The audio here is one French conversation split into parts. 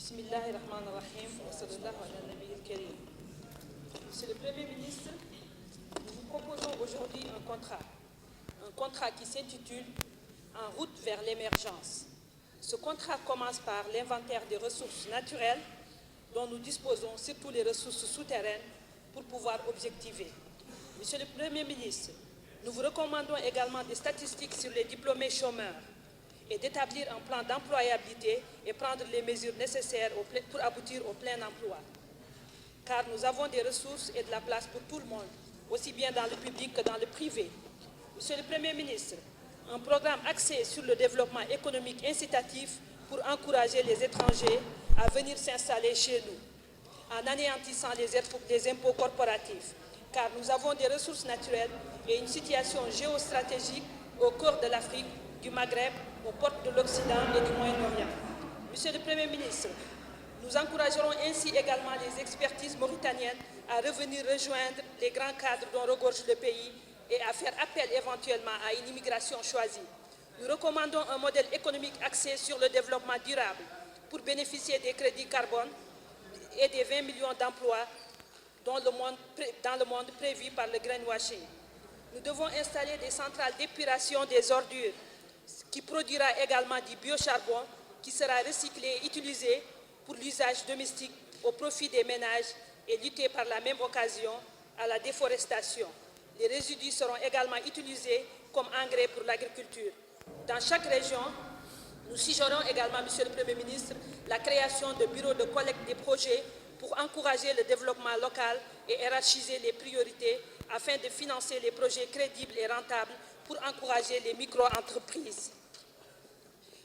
Bismillahirrahmanirrahim. Wa sallallahu ala nabiyil karim. Monsieur le Premier ministre, nous vous proposons aujourd'hui un contrat qui s'intitule « En route vers l'émergence ». Ce contrat commence par l'inventaire des ressources naturelles dont nous disposons, surtout les ressources souterraines, pour pouvoir objectiver. Monsieur le Premier ministre, nous vous recommandons également des statistiques sur les diplômés chômeurs et d'établir un plan d'employabilité et prendre les mesures nécessaires pour aboutir au plein emploi. Car nous avons des ressources et de la place pour tout le monde, aussi bien dans le public que dans le privé. Monsieur le Premier ministre, un programme axé sur le développement économique incitatif pour encourager les étrangers à venir s'installer chez nous, en anéantissant les impôts corporatifs, car nous avons des ressources naturelles et une situation géostratégique au cœur de l'Afrique, du Maghreb, aux portes de l'Occident et du Moyen-Orient. Monsieur le Premier ministre, nous encouragerons ainsi également les expertises mauritaniennes à revenir rejoindre les grands cadres dont regorge le pays et à faire appel éventuellement à une immigration choisie. Nous recommandons un modèle économique axé sur le développement durable pour bénéficier des crédits carbone et des 20 millions d'emplois dans le monde prévus par le greenwashing. Nous devons installer des centrales d'épuration des ordures qui produira également du biocharbon qui sera recyclé et utilisé pour l'usage domestique au profit des ménages et lutter par la même occasion à la déforestation. Les résidus seront également utilisés comme engrais pour l'agriculture. Dans chaque région, nous suggérons également, Monsieur le Premier ministre, la création de bureaux de collecte des projets pour encourager le développement local et hiérarchiser les priorités afin de financer les projets crédibles et rentables pour encourager les micro-entreprises.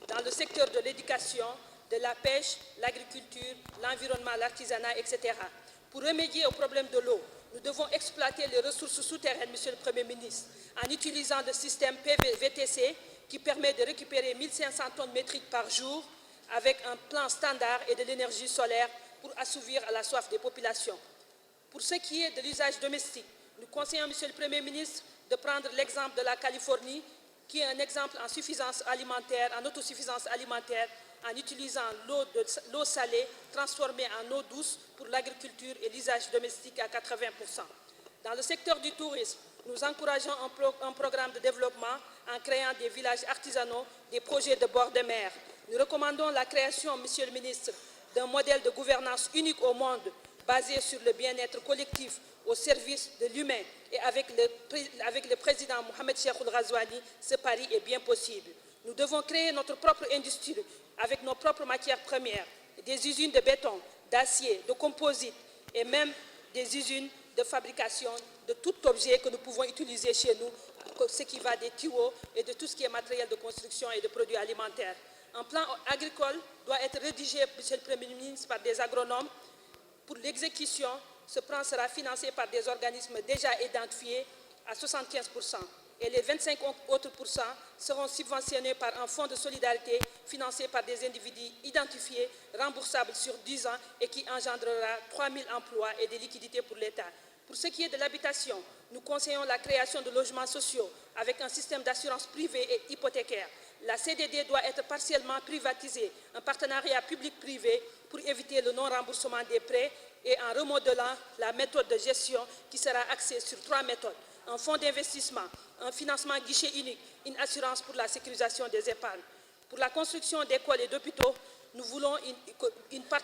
Dans le secteur de l'éducation, de la pêche, l'agriculture, l'environnement, l'artisanat, etc. Pour remédier au problème de l'eau, nous devons exploiter les ressources souterraines, Monsieur le Premier ministre, en utilisant le système PVTC qui permet de récupérer 1500 tonnes métriques par jour avec un plan standard et de l'énergie solaire pour assouvir à la soif des populations. Pour ce qui est de l'usage domestique, nous conseillons, Monsieur le Premier ministre, de prendre l'exemple de la Californie, qui est un exemple en autosuffisance alimentaire, en utilisant l'eau salée transformée en eau douce pour l'agriculture et l'usage domestique à 80%. Dans le secteur du tourisme, nous encourageons un programme de développement en créant des villages artisanaux, des projets de bord de mer. Nous recommandons la création, Monsieur le ministre, d'un modèle de gouvernance unique au monde, basé sur le bien-être collectif au service de l'humain. Et avec le président Mohamed Cheikh Ould-Ghazouani, ce pari est bien possible. Nous devons créer notre propre industrie avec nos propres matières premières, des usines de béton, d'acier, de composite et même des usines de fabrication de tout objet que nous pouvons utiliser chez nous, ce qui va des tuyaux et de tout ce qui est matériel de construction et de produits alimentaires. Un plan agricole doit être rédigé, Monsieur le Premier ministre, par des agronomes. Pour l'exécution, ce plan sera financé par des organismes déjà identifiés à 75%. Et les 25 autres pourcents seront subventionnés par un fonds de solidarité financé par des individus identifiés, remboursables sur 10 ans et qui engendrera 3000 emplois et des liquidités pour l'État. Pour ce qui est de l'habitation, nous conseillons la création de logements sociaux avec un système d'assurance privée et hypothécaire. La CDD doit être partiellement privatisée, un partenariat public-privé pour éviter le non-remboursement des prêts et en remodelant la méthode de gestion qui sera axée sur 3 méthodes. Un fonds d'investissement, un financement guichet unique, une assurance pour la sécurisation des épargnes. Pour la construction d'écoles et d'hôpitaux, nous voulons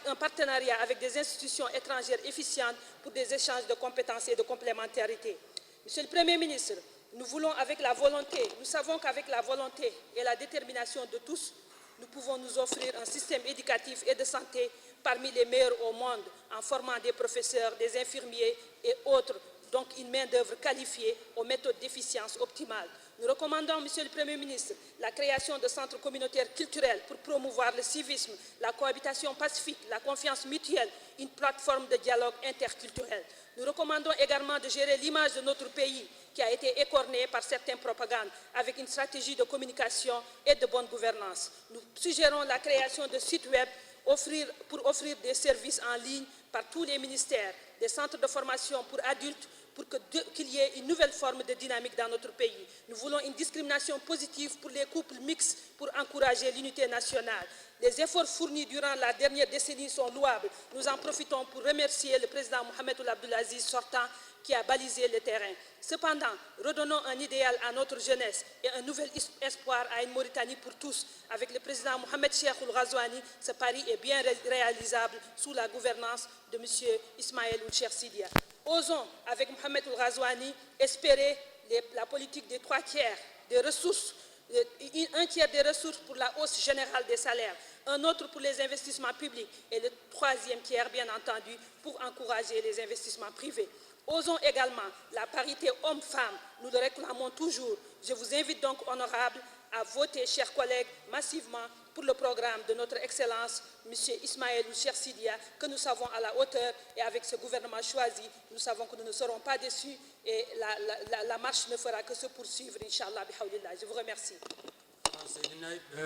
un partenariat avec des institutions étrangères efficientes pour des échanges de compétences et de complémentarité. Monsieur le Premier ministre, nous savons qu'avec la volonté et la détermination de tous, nous pouvons nous offrir un système éducatif et de santé parmi les meilleurs au monde en formant des professeurs, des infirmiers et autres, donc une main-d'œuvre qualifiée aux méthodes d'efficience optimale. Nous recommandons, Monsieur le Premier ministre, la création de centres communautaires culturels pour promouvoir le civisme, la cohabitation pacifique, la confiance mutuelle, une plateforme de dialogue interculturel. Nous recommandons également de gérer l'image de notre pays qui a été écornée par certaines propagandes avec une stratégie de communication et de bonne gouvernance. Nous suggérons la création de sites web pour offrir des services en ligne par tous les ministères, des centres de formation pour adultes pour qu'il y ait une nouvelle forme de dynamique dans notre pays. Nous voulons une discrimination positive pour les couples mixtes pour encourager l'unité nationale. Les efforts fournis durant la dernière décennie sont louables. Nous en profitons pour remercier le président Mohamed Ould Abdel Aziz sortant qui a balisé le terrain. Cependant, redonnons un idéal à notre jeunesse et un nouvel espoir à une Mauritanie pour tous. Avec le président Mohamed Cheikh Ould Ghazouani, ce pari est bien réalisable sous la gouvernance de M. Ismaël Ould Cheikh Sidia. Osons, avec Mohamed Ould Ghazouani, espérer la politique des 3 tiers des ressources, un tiers des ressources pour la hausse générale des salaires, un autre pour les investissements publics et le 3e tiers, bien entendu, pour encourager les investissements privés. Osons également la parité homme-femme, nous le réclamons toujours. Je vous invite donc, honorables, à voter, chers collègues, massivement pour le programme de notre Excellence, M. Ismaël Ould Cheikh Sidia, que nous savons à la hauteur, et avec ce gouvernement choisi, nous savons que nous ne serons pas déçus et la marche ne fera que se poursuivre, Inch'Allah, bihawlillah. Je vous remercie.